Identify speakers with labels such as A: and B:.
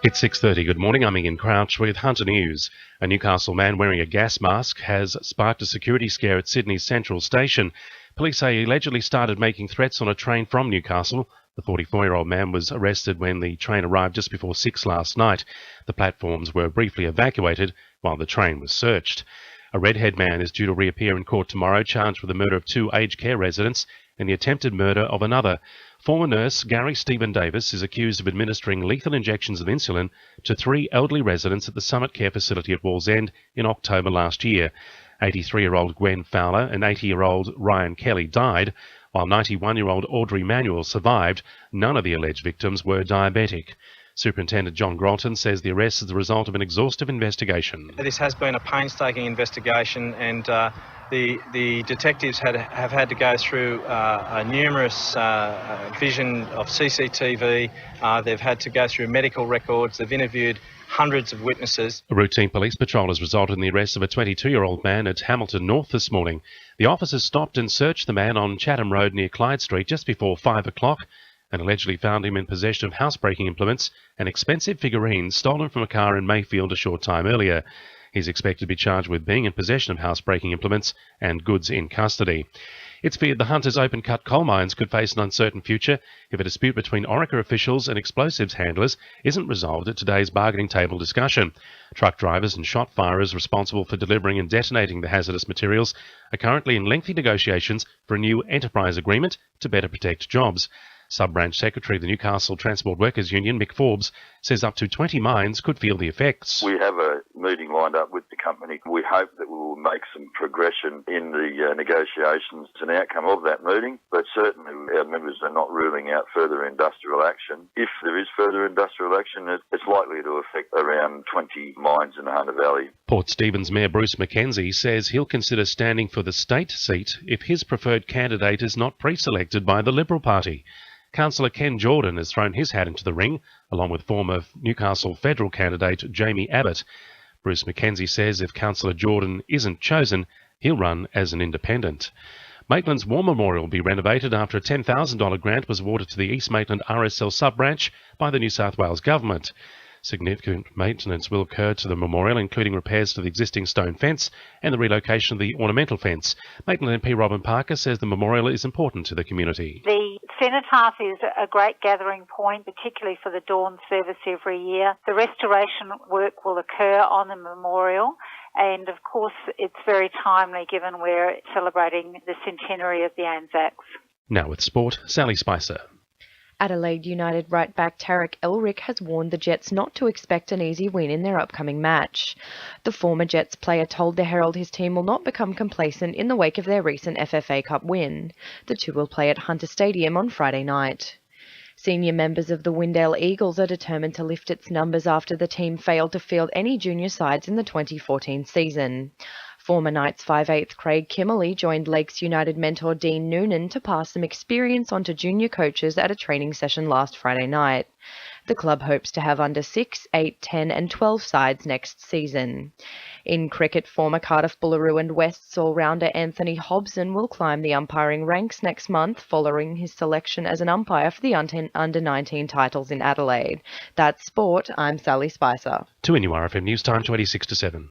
A: It's 6:30. Good morning. I'm Ian Crouch with Hunter News. A Newcastle man wearing a gas mask has sparked a security scare at Sydney's Central Station. Police say he allegedly started making threats on a train from Newcastle. The 44-year-old man was arrested when the train arrived just before 6 last night. The platforms were briefly evacuated while the train was searched. A redhead man is due to reappear in court tomorrow, charged with the murder of 2 aged care residents and the attempted murder of another. Former nurse Gary Stephen Davis is accused of administering lethal injections of insulin to 3 elderly residents at the Summit Care facility at Wallsend in October last year. 83-year-old Gwen Fowler and 80-year-old Ryan Kelly died, while 91-year-old Audrey Manuel survived. None of the alleged victims were diabetic. Superintendent John Grolton says the arrest is the result of an exhaustive investigation.
B: This has been a painstaking investigation, and the detectives have had to go through a numerous vision of CCTV. They've had to go through medical records. They've interviewed hundreds of witnesses.
A: A routine police patrol has resulted in the arrest of a 22-year-old man at Hamilton North this morning. The officers stopped and searched the man on Chatham Road near Clyde Street just before 5 o'clock and allegedly found him in possession of housebreaking implements and expensive figurines stolen from a car in Mayfield a short time earlier. He's expected to be charged with being in possession of housebreaking implements and goods in custody. It's feared the Hunter's open-cut coal mines could face an uncertain future if a dispute between Orica officials and explosives handlers isn't resolved at today's bargaining table discussion. Truck drivers and shot firers responsible for delivering and detonating the hazardous materials are currently in lengthy negotiations for a new enterprise agreement to better protect jobs. Sub-branch Secretary of the Newcastle Transport Workers Union, Mick Forbes, says up to 20 mines could feel the effects.
C: We have a meeting lined up with the company. We hope that we will make some progression in the negotiations as an outcome of that meeting, but certainly our members are not ruling out further industrial action. If there is further industrial action, it's likely to affect around 20 mines in the Hunter Valley.
A: Port Stephens Mayor Bruce Mackenzie says he'll consider standing for the state seat if his preferred candidate is not pre-selected by the Liberal Party. Councillor Ken Jordan has thrown his hat into the ring, along with former Newcastle federal candidate Jamie Abbott. Bruce Mackenzie says if Councillor Jordan isn't chosen, he'll run as an independent. Maitland's War Memorial will be renovated after a $10,000 grant was awarded to the East Maitland RSL sub-branch by the New South Wales Government. Significant maintenance will occur to the memorial, including repairs to the existing stone fence and the relocation of the ornamental fence. Maitland MP Robin Parker says the memorial is important to the community.
D: The cenotaph is a great gathering point, particularly for the dawn service every year. The restoration work will occur on the memorial, and of course it's very timely given we're celebrating the centenary of the Anzacs.
A: Now with sport, Sally Spicer.
E: Adelaide United right-back Tarek Elric has warned the Jets not to expect an easy win in their upcoming match. The former Jets player told the Herald his team will not become complacent in the wake of their recent FFA Cup win. The two will play at Hunter Stadium on Friday night. Senior members of the Windale Eagles are determined to lift its numbers after the team failed to field any junior sides in the 2014 season. Former Knights 5/8 Craig Kimmerley joined Lakes United mentor Dean Noonan to pass some experience on to junior coaches at a training session last Friday night. The club hopes to have under 6, 8, 10 and 12 sides next season. In cricket, former Cardiff Bullaroo and Wests all-rounder Anthony Hobson will climb the umpiring ranks next month following his selection as an umpire for the under-19 titles in Adelaide. That's sport. I'm Sally Spicer.
A: To NURFM News Time 26 to 7.